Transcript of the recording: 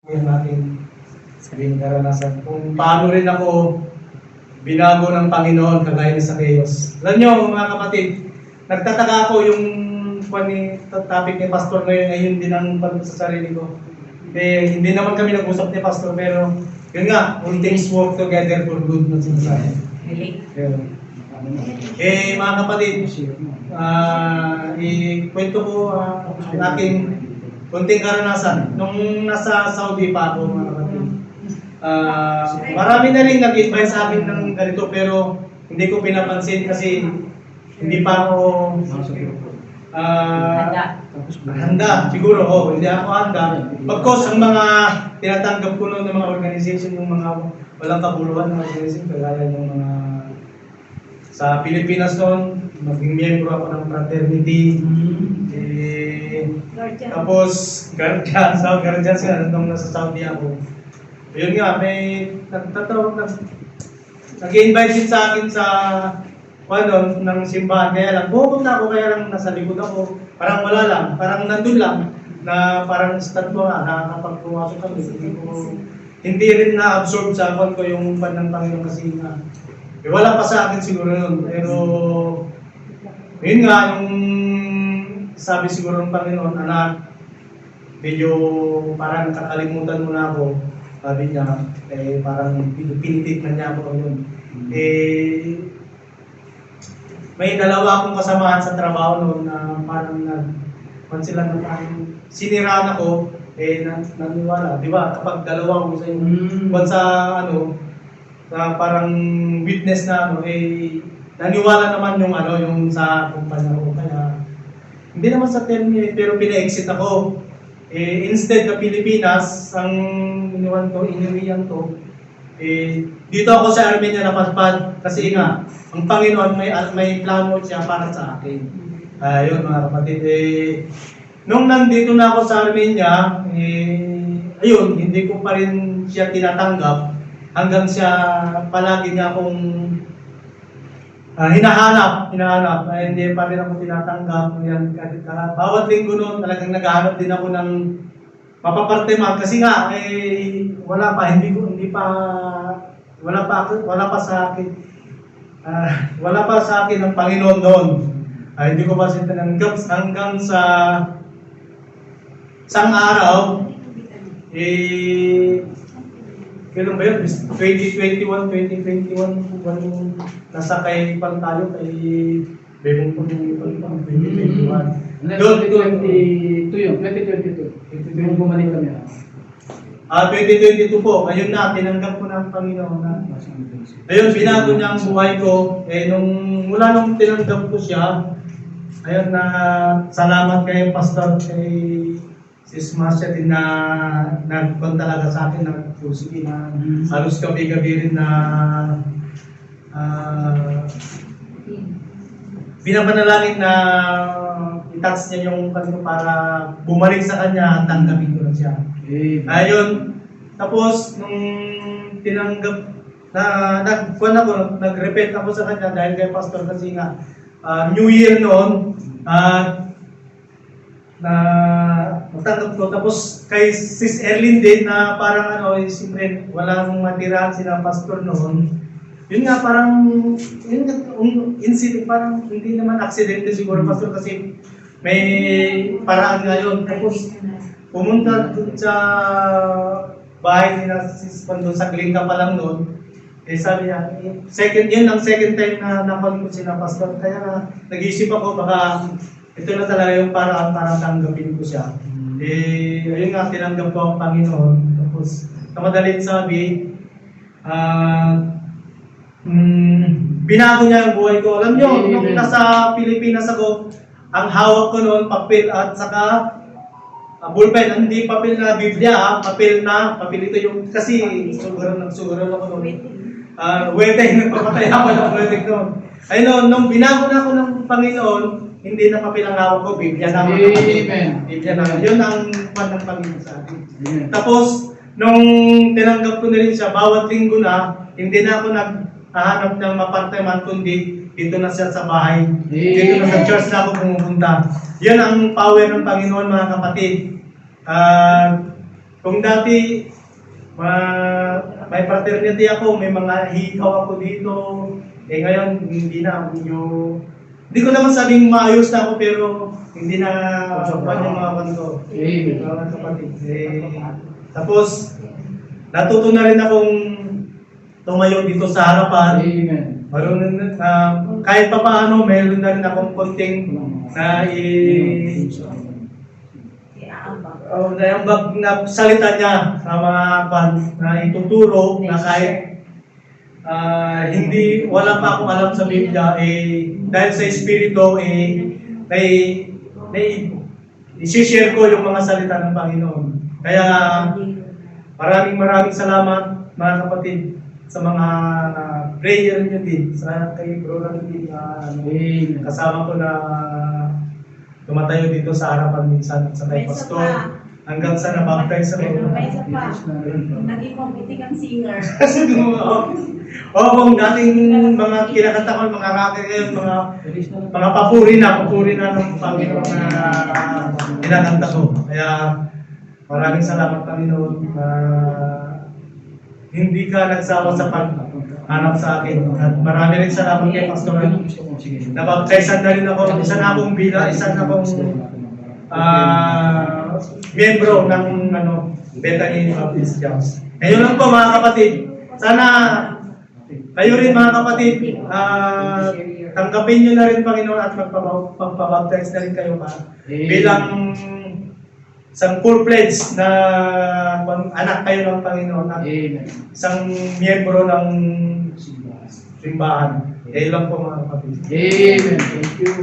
yung aking sabihin karanasan. Kung paano rin ako binago ng Panginoon kagaya ni Zacchaeus. Alam nyo mga kapatid, nagtataka ako yung topic ni Pastor ngayon, ayun din ang pag sa sarili ko. Hindi naman kami nag-usap ni Pastor, pero yun nga, all things work together for good na sinasabi. Mga kapatid, ikwento ko ang aking kunting karanasan. Nung nasa Saudi pa ako, mga kapatid, marami na rin nag-invite sa akin ng ganito, pero hindi ko pinapansin kasi hindi pa ako handa. Siguro, hindi ako handa. Pagkos ang mga tinatanggap ko noon ng mga organization, yung mga walang kabuluhan ng organization, kagaya ng mga sa Pilipinas noon, maging miyembro ako ng fraternity. Tapos, guardians nga, nung nasa Saudi ako. Yun nga, may nag-invite din sa akin sa ng simbahan. Kaya lang, pupunta ako, kaya lang nasa likod ako. Parang wala lang, parang nandun lang, na parang stand ko nga, nakakapag-pumasok kami. Hindi rin na-absorb sa akin ko yung pan ng Panginoon kasi nga. Wala pa sa akin siguro yun. Pero, yun nga, yung sabi siguro ng Panginoon, anak, medyo parang kakalimutan mo na ako. Sabi niya, parang pinitit na niya ako yun. May dalawa akong kasamahan sa trabaho noon na parang sila na parang siniraan ako, naniwala. Di ba? Kapag dalawa ko sa yung sa na parang witness na naniwala naman yung sa kumpanya ko. Kaya, hindi naman sa 10 years, pero pina-exit ako. Instead na Pilipinas, ang iniwiyan ko, dito ako sa Armenia napadpad kasi nga, ang Panginoon may plano siya para sa akin. Ayun mga kapatid, nung nandito na ako sa Armenia, ayun, hindi ko pa rin siya tinatanggap hanggang siya palagi niya akong hinahanap, hindi pa rin ako tinatanggap. Yan, bawat linggo noon talagang naghahanap din ako ng mapaparteman kasi nga wala pa sa akin ng Panginoon noon. Hindi ko pa siya tinanggap hanggang sa isang araw kailan ba yun? 2021 nasakay pa tayo kay Bebong Pagpunipal 2021. Doon, 2022 yun, 2022. Yung bumalik kami. 2022 po, ayun na, tinanggap ko ng Panginoon na. Ayun, binago niya ang buhay ko. Mula nung tinanggap ko siya, ayun na, salamat kay Pastor, kay Sis Marcia din na nagpon talaga sa akin, nagpusiki na halos gabi-gabi rin na binapanalangin na i-touch niya yung kanino para bumalik sa kanya at tanggapin ko na siya. Ayun, tapos nung tinanggap nag-repent ako sa kanya dahil kay Pastor kasi nga New Year noon na matanggap ko. Tapos kay Sis Erlyn din na parang siyempre walang matirahan sila Pastor noon. Yun nga parang incident, parang hindi naman aksidente siguro Pastor kasi may paraan nga yun. Tapos pumunta sa bahay nila Sis Pando sa Klingka pa lang noon. Sabi niya, yun ang second time na napag ko sila Pastor. Kaya nag-iisip ako baka ito na talaga yung paraan para tanggapin ko siya. Ayun nga, tinanggap ko ang Panginoon. Tapos, sa madaling sabi, binago niya yung buhay ko. Alam niyo, nung nasa Pilipinas ako, ang hawak ko noon, papel at saka ballpen. Hindi papel na Biblia, papel ito yung, kasi sugaran ako noon. Wedding, nagpapatay ako ng wedding noon. Ayun, nung binago na ako ng Panginoon, hindi na papel ang hawak ko, Biblia na. Biblia na. Yun ang pan ng Panginoon sa akin. Tapos, nung tinanggap ko na rin siya, bawat linggo na, hindi na ako naghahanap ng maparteman, kundi dito na siya sa bahay. Dito na sa church na ako pumupunta. Yan ang power ng Panginoon mga kapatid. kung dati may fraternity ako, may mga hikaw ako dito, eh ngayon hindi na, hindi ko naman sabing maayos na ako pero hindi na pan yung mga kanto. Mga kapatid. Tapos, natuto na rin akong tumayo dito sa harapan. Marunong kahit pa paano, meron na rin akong konting naiambag na salita niya sa mga na ituturo na kahit wala pa akong alam sa Biblia, dahil sa Espiritu, i-share ko yung mga salita ng Panginoon. Kaya maraming salamat mga kapatid sa mga prayer niyo din, sa kay Bro Randy kasama ko na tumatayo dito sa harapan minsan sa kay Pastor. Hanggang sa nabaptize ako. May isa pa, naging mabuti kang singer. Oo, dating mga kinakanta ko, mga rocker ngayon, mga papuri na ng Panginoon na kinakanta ko. Kaya maraming salamat Panginoon na hindi ka nagsawa sa paghanap sa akin. At marami rin salamat kay Pastor. Nabaptizean na rin ako, isa na akong miyembro ng Bethany Baptist Church. Ngayon lang po mga kapatid, sana kayo rin mga kapatid, tanggapin nyo na rin Panginoon at magpabaptize na rin kayo bilang isang full pledge na anak kayo ng Panginoon at isang miyembro ng simbahan. Kayo lang po mga kapatid. Amen. Thank you.